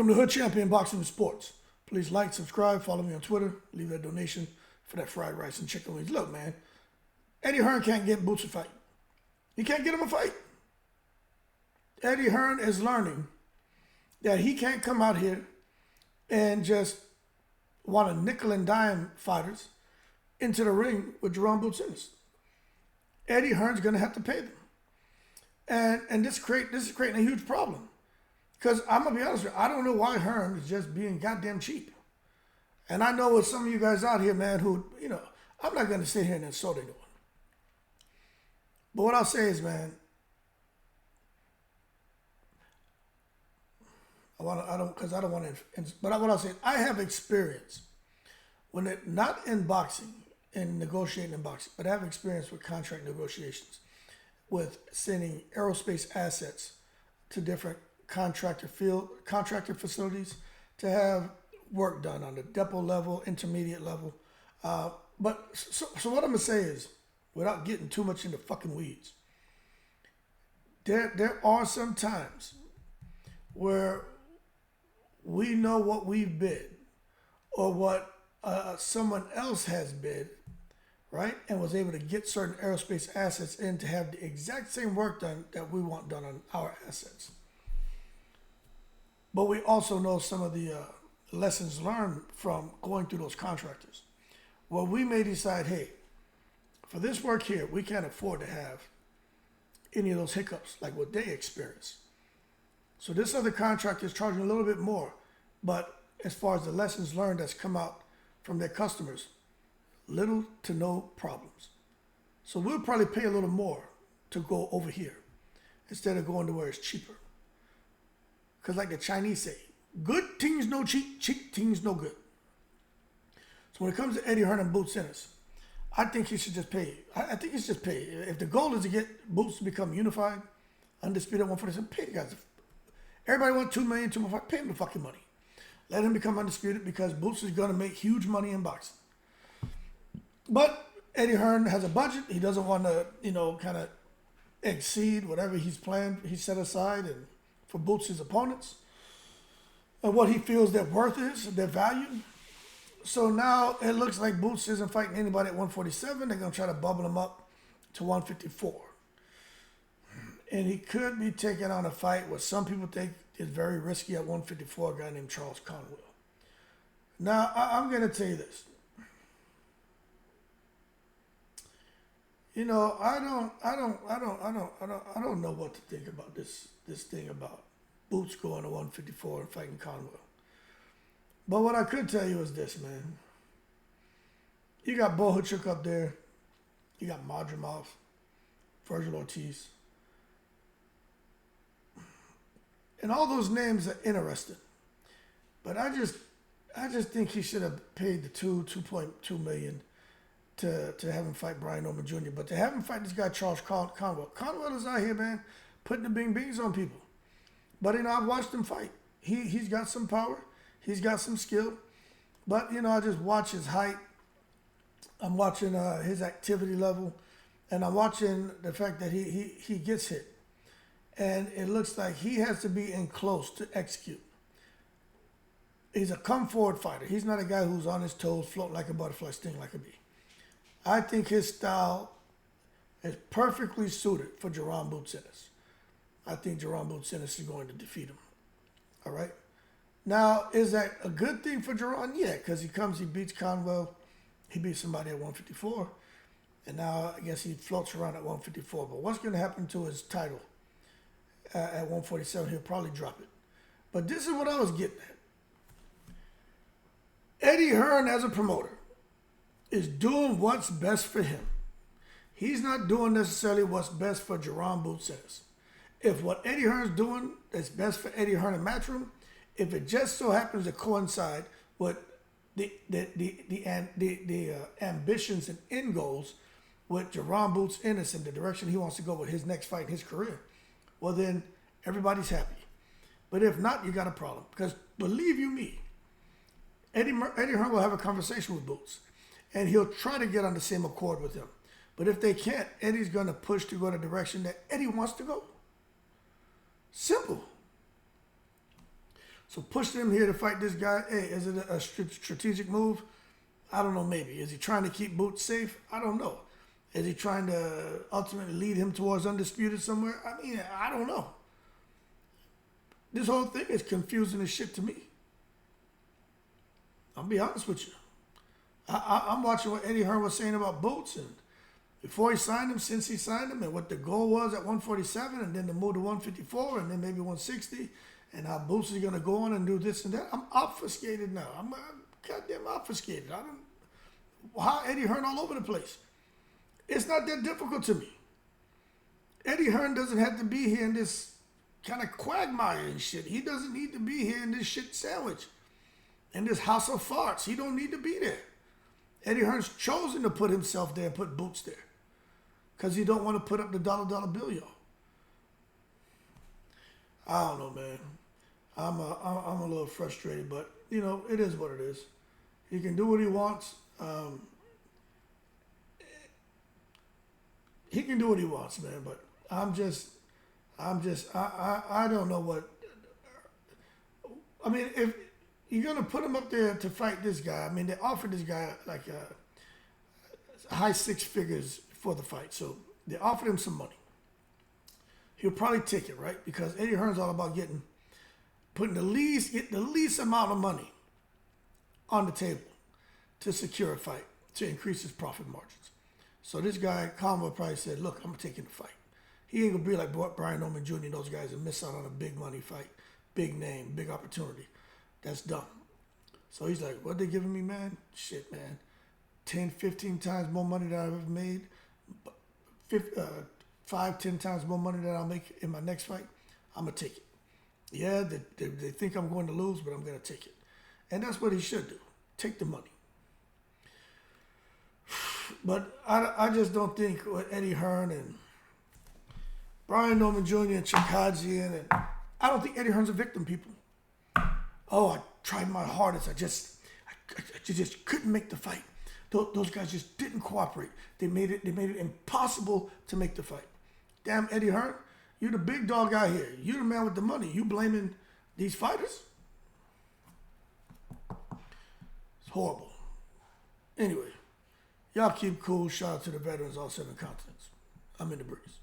Welcome to Hood Champion Boxing and Sports. Please like, subscribe, follow me on Twitter, leave that donation for that fried rice and chicken wings. Look, man, Eddie Hearn can't get Boots a fight. He can't get him a fight. Eddie Hearn is learning that he can't come out here and just want to nickel and dime fighters into the ring with Jaron Boots Ennis. Eddie Hearn's going to have to pay them. And this is creating a huge problem. Because I'm going to be honest with you, I don't know why Hearn is just being goddamn cheap. And I know with some of you guys out here, man, who, I'm not going to sit here and insult anyone. But what I'll say is, man, what I'll say, I have experience when it, not in boxing, in negotiating in boxing, but I have experience with contract negotiations, with sending aerospace assets to different contractor facilities to have work done on the depot level, intermediate level. But so what I'm gonna say is, without getting too much into fucking weeds, there are some times where we know what we've bid or what someone else has bid, right? And was able to get certain aerospace assets in to have the exact same work done that we want done on our assets. But we also know some of the lessons learned from going through those contractors. Well, we may decide, hey, for this work here, we can't afford to have any of those hiccups like what they experience. So this other contractor is charging a little bit more, but as far as the lessons learned that's come out from their customers, little to no problems. So we'll probably pay a little more to go over here instead of going to where it's cheaper. Because like the Chinese say, good things no cheap, cheap things no good. So when it comes to Eddie Hearn and Boots Ennis, I think he should just pay. I think he should just pay. If the goal is to get Boots to become unified, undisputed 147, pay the guys. Everybody wants $2 million, $2 million, pay him the fucking money. Let him become undisputed because Boots is going to make huge money in boxing. But Eddie Hearn has a budget. He doesn't want to, kind of exceed whatever he's planned, he set aside and for Boots' opponents and what he feels their worth is, their value. So now it looks like Boots isn't fighting anybody at 147. They're going to try to bubble him up to 154. And he could be taking on a fight what some people think is very risky at 154, a guy named Charles Conwell. Now, I'm going to tell you this. I don't know what to think about this thing about Boots going to 154 and fighting Conwell. But what I could tell you is this, man. You got Bohachuk up there. You got Madrimov, Virgil Ortiz. And all those names are interesting. But I just think he should have paid the $2.2 million to have him fight Brian Norman Jr. But to have him fight this guy, Charles Conwell. Conwell is out here, man, putting the bing bings on people. But, I've watched him fight. He's got some power. He's got some skill. But, I just watch his height. I'm watching his activity level. And I'm watching the fact that he gets hit. And it looks like he has to be in close to execute. He's a come-forward fighter. He's not a guy who's on his toes, floating like a butterfly, sting like a bee. I think his style is perfectly suited for Jaron Boots Ennis. I think Jaron Boots Ennis is going to defeat him. All right? Now, is that a good thing for Jaron? Yeah, because he beats Conwell. He beats somebody at 154. And now I guess he floats around at 154. But what's going to happen to his title at 147? He'll probably drop it. But this is what I was getting at. Eddie Hearn, as a promoter, is doing what's best for him. He's not doing necessarily what's best for Jaron Boots Ennis. If what Eddie Hearn's doing is best for Eddie Hearn in Matchroom, if it just so happens to coincide with the ambitions and end goals with Jaron Boots Ennis and the direction he wants to go with his next fight in his career, well then everybody's happy. But if not, you got a problem. Because believe you me, Eddie Hearn will have a conversation with Boots. And he'll try to get on the same accord with him. But if they can't, Eddie's going to push to go in the direction that Eddie wants to go. Simple. So pushing him here to fight this guy, hey, is it a strategic move? I don't know, maybe. Is he trying to keep Boots safe? I don't know. Is he trying to ultimately lead him towards undisputed somewhere? I mean, I don't know. This whole thing is confusing as shit to me. I'll be honest with you. I'm watching what Eddie Hearn was saying about Boots, and before he signed him, since he signed him, and what the goal was at 147, and then to move to 154, and then maybe 160, and how Boots is going to go on and do this and that. I'm obfuscated now. I'm goddamn obfuscated. How Eddie Hearn all over the place. It's not that difficult to me. Eddie Hearn doesn't have to be here in this kind of quagmire and shit. He doesn't need to be here in this shit sandwich, in this house of farts. He don't need to be there. Eddie Hearn's chosen to put himself there and put Boots there because he don't want to put up the dollar bill, y'all. I don't know, man. I'm a little frustrated, but you know, it is what it is. He can do what he wants. He can do what he wants, man. But I don't know what. I mean, if you're gonna put him up there to fight this guy, I mean, they offered this guy like high six figures for the fight, so they offered him some money. He'll probably take it, right? Because Eddie Hearn's all about putting the least amount of money on the table to secure a fight, to increase his profit margins. So this guy, Conwell, probably said, look, I'm taking the fight. He ain't going to be like Brian Norman Jr. and those guys and miss out on a big money fight, big name, big opportunity. That's dumb. So he's like, what they giving me, man? Shit, man. 10, 15 times more money than I've ever made. 5, 10 times more money than I'll make in my next fight. I'm going to take it. Yeah, they think I'm going to lose, but I'm going to take it. And that's what he should do. Take the money. But I just don't think with Eddie Hearn and Brian Norman Jr. and Chikadzian, and I don't think Eddie Hearn's a victim, people. Oh, I tried my hardest. I just couldn't make the fight. Those guys just didn't cooperate. They made it impossible to make the fight. Damn, Eddie Hearn, you're the big dog out here. You're the man with the money. You blaming these fighters? It's horrible. Anyway, y'all keep cool. Shout out to the veterans, all 7 continents. I'm in the breeze.